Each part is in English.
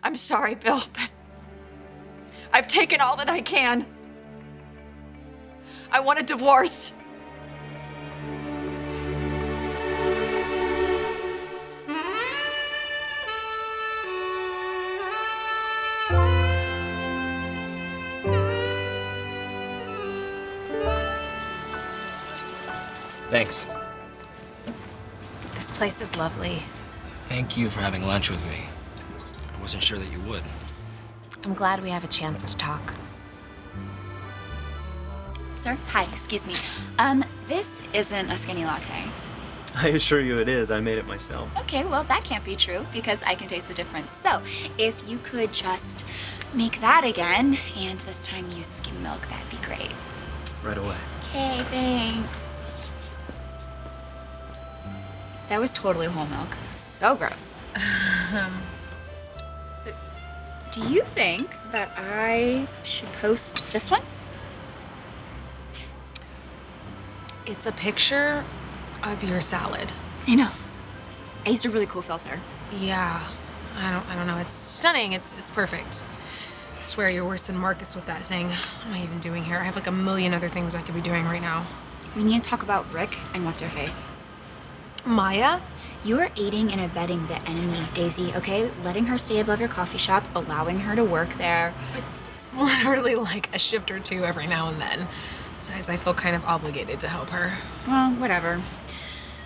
I'm sorry, Bill, but I've taken all that I can. I want a divorce. Thanks. This place is lovely. Thank you for having lunch with me. I wasn't sure that you would. I'm glad we have a chance to talk. Sir, hi, excuse me. This isn't a skinny latte. I assure you it is. I made it myself. Okay, well, that can't be true because I can taste the difference. So, if you could just make that again, and this time use skim milk, that'd be great. Right away. Okay, thanks. That was totally whole milk. So gross. So, do you think that I should post this one? It's a picture of your salad. I know. I used a really cool filter. Yeah, I don't know. It's stunning. It's perfect. I swear you're worse than Marcus with that thing. What am I even doing here? I have like a million other things I could be doing right now. We need to talk about Rick and what's her face. Maya? You're aiding and abetting the enemy, Daisy, okay? Letting her stay above your coffee shop, allowing her to work there. It's literally like a shift or two every now and then. Besides, I feel kind of obligated to help her. Well, whatever.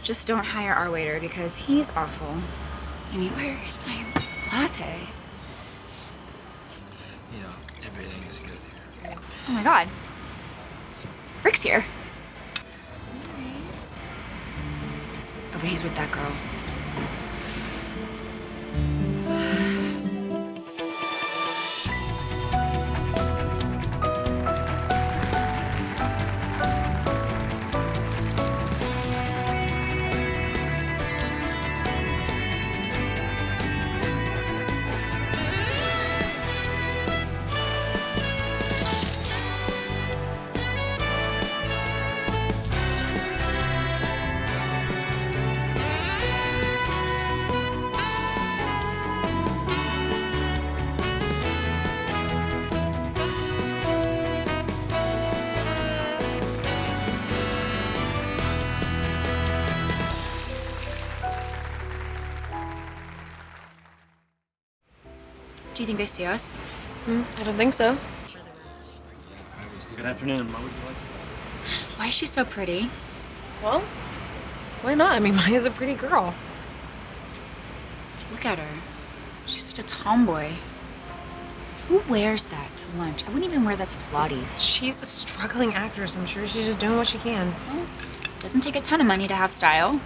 Just don't hire our waiter because he's awful. I mean, where's my latte? You know, everything is good here. Oh my God. Rick's here. Oh, but he's with that girl. Do you think they see us? I don't think so. Good afternoon. What would you like? Why is she so pretty? Well, why not? I mean, Maya's a pretty girl. Look at her. She's such a tomboy. Who wears that to lunch? I wouldn't even wear that to Pilates. She's a struggling actress. I'm sure she's just doing what she can. Well, doesn't take a ton of money to have style.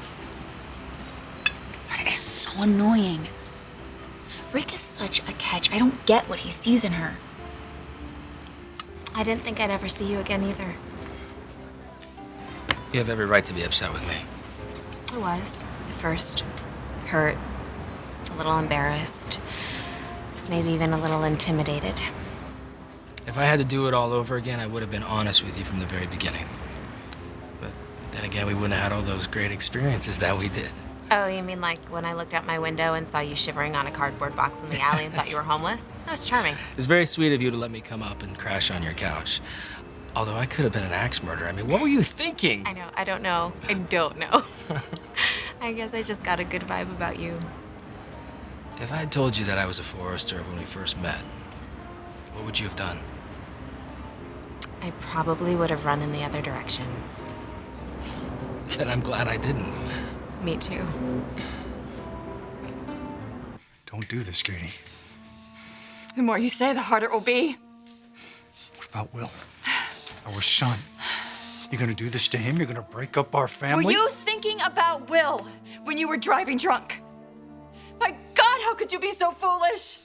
That is so annoying. Rick is such a catch. I don't get what he sees in her. I didn't think I'd ever see you again either. You have every right to be upset with me. I was, at first. Hurt. A little embarrassed. Maybe even a little intimidated. If I had to do it all over again, I would have been honest with you from the very beginning. But then again, we wouldn't have had all those great experiences that we did. Oh, you mean like when I looked out my window and saw you shivering on a cardboard box in the alley and thought you were homeless? That was charming. It's very sweet of you to let me come up and crash on your couch. Although I could have been an axe murderer. I mean, what were you thinking? I know, I don't know. I guess I just got a good vibe about you. If I had told you that I was a forester when we first met, what would you have done? I probably would have run in the other direction. And I'm glad I didn't. Me too. Don't do this, Katie. The more you say, the harder it will be. What about Will? Our son. You're gonna do this to him? You're gonna break up our family? Were you thinking about Will when you were driving drunk? My God, how could you be so foolish?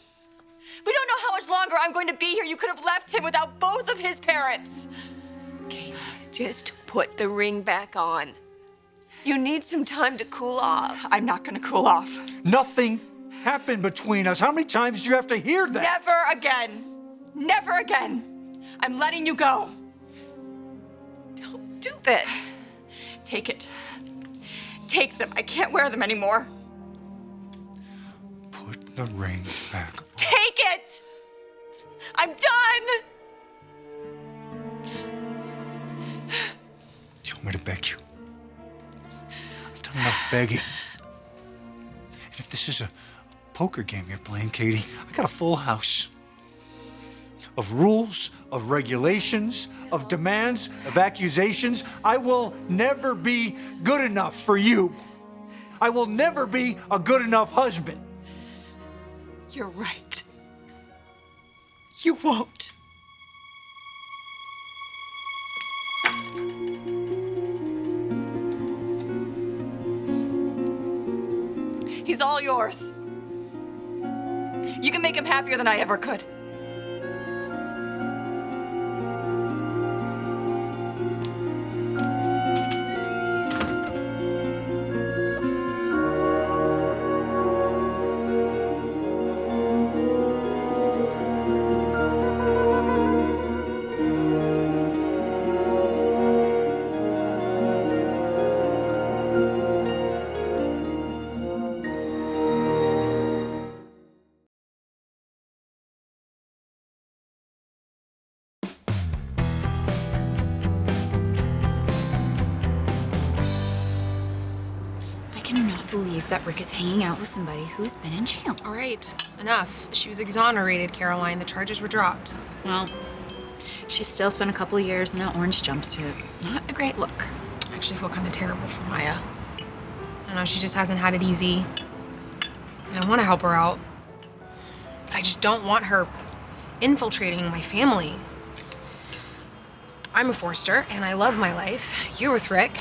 We don't know how much longer I'm going to be here. You could have left him without both of his parents. Katie, just put the ring back on. You need some time to cool off. I'm not going to cool off. Nothing happened between us. How many times do you have to hear that? Never again. Never again. I'm letting you go. Don't do this. Take it. Take them. I can't wear them anymore. Put the ring back. Take I'm done! You want me to beg you? I've done enough begging. And if this is a poker game you're playing, Katie, I got a full house of rules, of regulations, of demands, of accusations. I will never be good enough for you. I will never be a good enough husband. You're right. You won't. He's all yours. You can make him happier than I ever could. I cannot believe that Rick is hanging out with somebody who's been in jail. All right, enough. She was exonerated, Caroline. The charges were dropped. Well, she still spent a couple years in an orange jumpsuit. Not a great look. I actually feel kind of terrible for Maya. I know she just hasn't had it easy. And I want to help her out. But I just don't want her infiltrating my family. I'm a Forster, and I love my life. You're with Rick.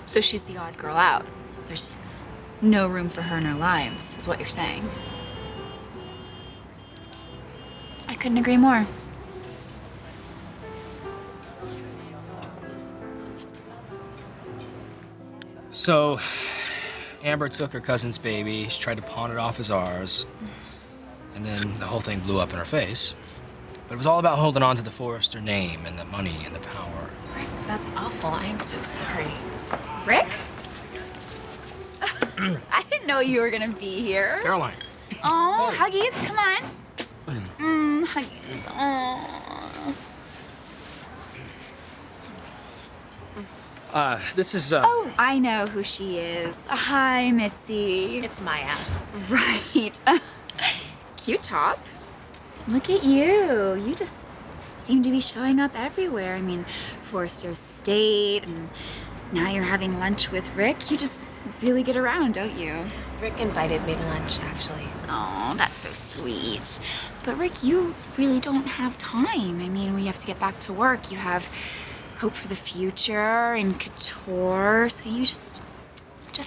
So she's the odd girl out. There's no room for her in our lives, is what you're saying. I couldn't agree more. So, Amber took her cousin's baby. She tried to pawn it off as ours. And then the whole thing blew up in her face. But it was all about holding on to the Forrester name and the money and the power. Rick, that's awful. I am so sorry. Rick? I didn't know you were gonna be here. Caroline. Oh, Huggies, come on. Huggies. Oh. This is, Oh, I know who she is. Hi, Mitzi. It's Maya. Right. Cute top. Look at you. You just seem to be showing up everywhere. I mean, Forster's State, and now you're having lunch with Rick. You just really get around, don't you? Rick invited me to lunch, actually. Oh, that's so sweet. But Rick, you really don't have time. I mean, when you have to get back to work, you have hope for the future and couture, so you just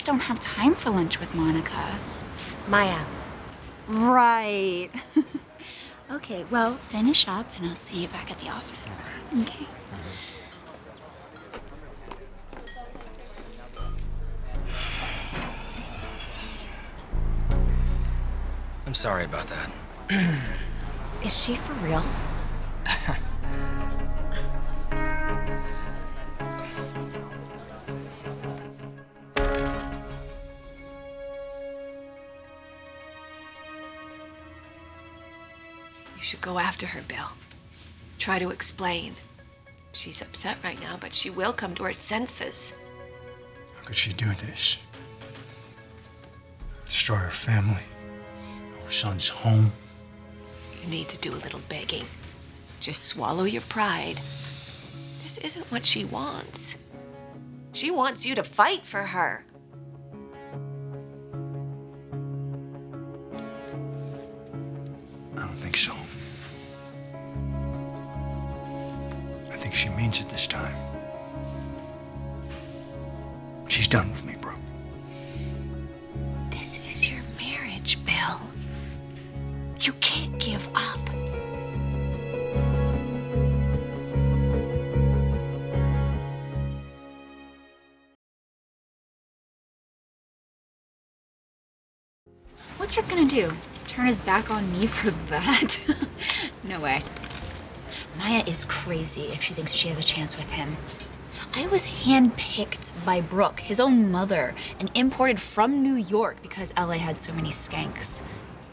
don't have time for lunch with Monica. Maya. Right. Okay, well, finish up and I'll see you back at the office. Okay. I'm sorry about that. Is she for real? You should go after her, Bill. Try to explain. She's upset right now, but she will come to her senses. How could she do this? Destroy her family, our son's home. You need to do a little begging. Just swallow your pride. This isn't what she wants. She wants you to fight for her. I don't think so. I think she means it this time. She's done with me, bro. This is your marriage, Bill. You can't give up. What's Rick gonna do? Turn his back on me for that? No way. Maya is crazy if she thinks she has a chance with him. I was handpicked by Brooke, his own mother, and imported from New York because LA had so many skanks.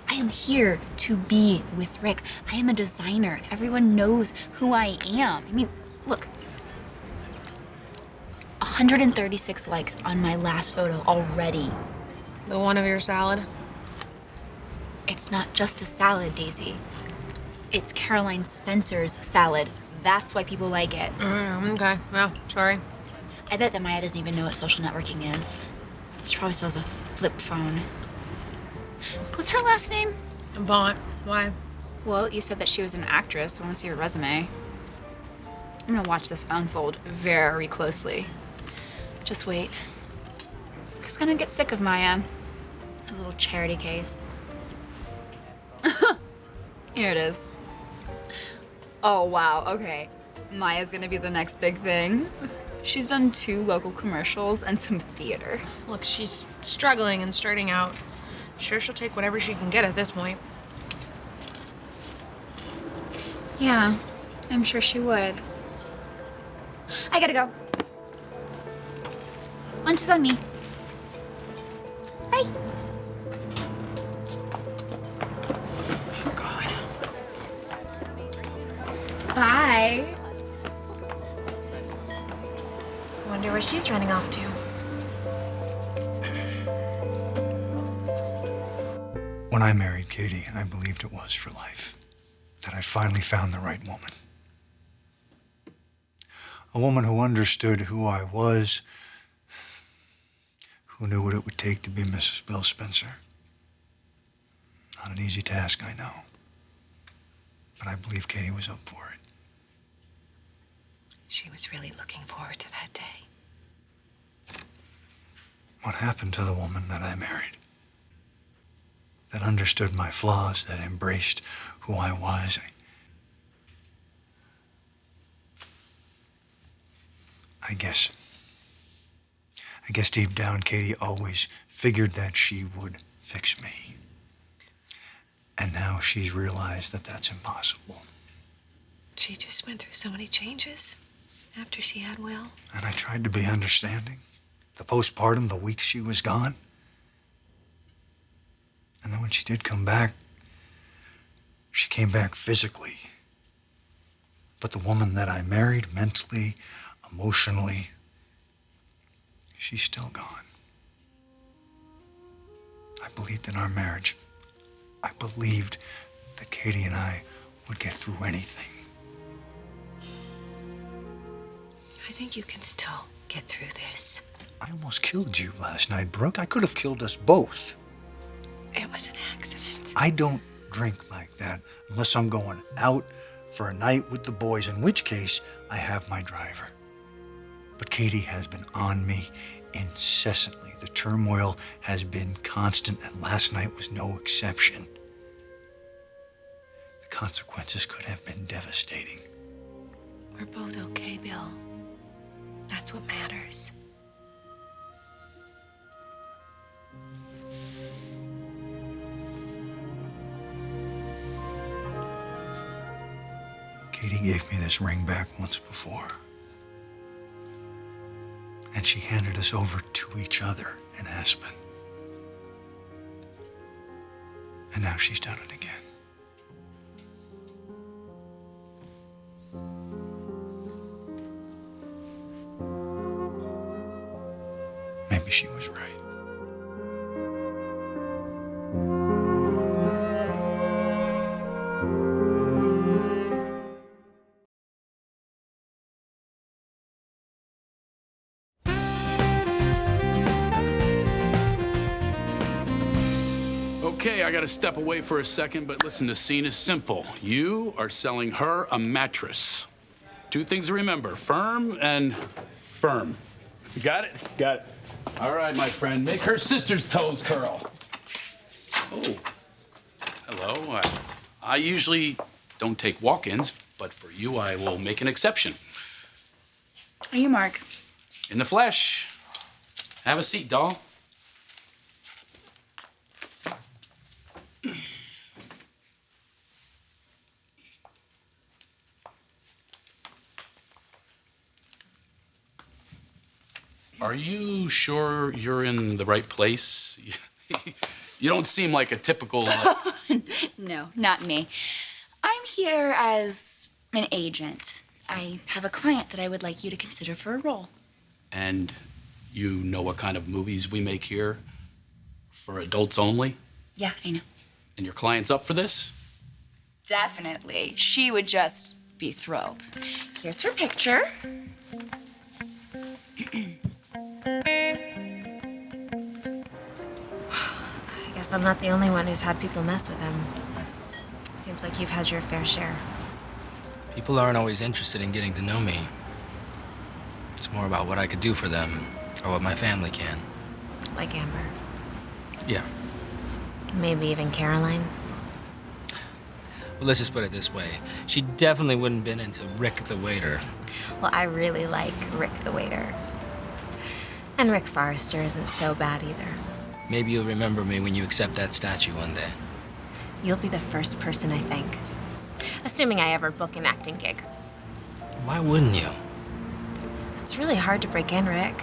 I I am here to be with Rick. I am a designer. Everyone knows who I am. I mean, look. 136 likes on my last photo already. The one of your salad? It's not just a salad, Daisy. It's Caroline Spencer's salad. That's why people like it. Okay, well, sorry. I bet that Maya doesn't even know what social networking is. She probably still has a flip phone. What's her last name? Vaughn. Why? Well, you said that she was an actress. I want to see her resume. I'm gonna watch this unfold very closely. Just wait. Rick's gonna get sick of Maya. His little charity case. Here it is. Oh, wow, okay. Maya's gonna be the next big thing. She's done 2 local commercials and some theater. Look, she's struggling and starting out. Sure, she'll take whatever she can get at this point. Yeah, I'm sure she would. I gotta go. Lunch is on me. Bye. Oh, God. Bye. Wonder where she's running off to. When I married Katie, I believed it was for life, that I'd finally found the right woman. A woman who understood who I was, who knew what it would take to be Mrs. Bill Spencer. Not an easy task, I know, but I believe Katie was up for it. She was really looking forward to that day. What happened to the woman that I married? That understood my flaws, that embraced who I was. I guess deep down, Katie always figured that she would fix me. And now she's realized that that's impossible. She just went through so many changes after she had Will. And I tried to be understanding. The postpartum, the weeks she was gone. And then when she did come back, she came back physically. But the woman that I married, mentally, emotionally, she's still gone. I believed in our marriage. I believed that Katie and I would get through anything. I think you can still get through this. I almost killed you last night, Brooke. I could have killed us both. It was an accident. I don't drink like that unless I'm going out for a night with the boys, in which case I have my driver. But Katie has been on me incessantly. The turmoil has been constant, and last night was no exception. The consequences could have been devastating. We're both okay, Bill. That's what matters. Katie gave me this ring back once before. And she handed us over to each other in Aspen. And now she's done it again. Maybe she was right. Okay, I gotta step away for a second, but listen, the scene is simple. You are selling her a mattress. 2 things to remember, firm and firm. You got it? Got it. All right, my friend, make her sister's toes curl. Oh, hello. I usually don't take walk-ins, but for you, I will make an exception. Are you Mark? In the flesh. Have a seat, doll. Are you sure you're in the right place? You don't seem like a typical. No, not me. I'm here as an agent. I have a client that I would like you to consider for a role. And you know what kind of movies we make here for adults only? Yeah, I know. And your client's up for this? Definitely. She would just be thrilled. Here's her picture. I guess I'm not the only one who's had people mess with him. Seems like you've had your fair share. People aren't always interested in getting to know me. It's more about what I could do for them, or what my family can. Like Amber. Yeah. Maybe even Caroline. Well, let's just put it this way. She definitely wouldn't have been into Rick the waiter. Well, I really like Rick the waiter. And Rick Forrester isn't so bad either. Maybe you'll remember me when you accept that statue one day. You'll be the first person I think. Assuming I ever book an acting gig. Why wouldn't you? It's really hard to break in, Rick.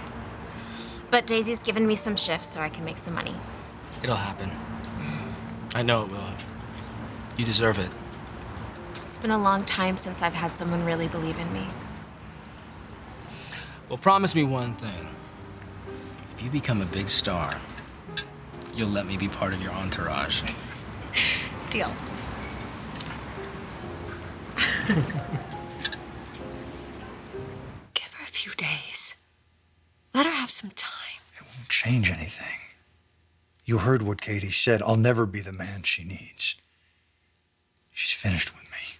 But Daisy's given me some shifts so I can make some money. It'll happen. I know it will. You deserve it. It's been a long time since I've had someone really believe in me. Well, promise me one thing. If you become a big star, you'll let me be part of your entourage. Deal. Give her a few days. Let her have some time. It won't change anything. You heard what Katie said. I'll never be the man she needs. She's finished with me.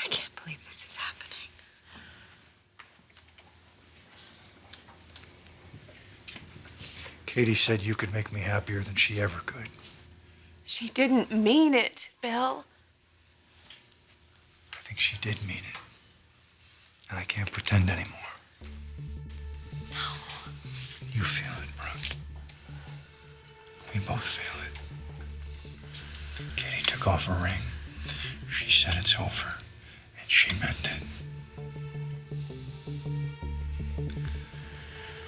I can't believe this is happening. Katie said you could make me happier than she ever could. She didn't mean it, Bill. I think she did mean it. And I can't pretend anymore. No. You feel it, Brooke. We both feel it. Katie took off her ring. She said it's over. And she meant it.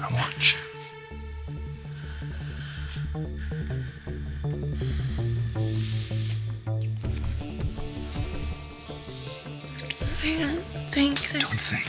I want you. I don't think that... Don't think.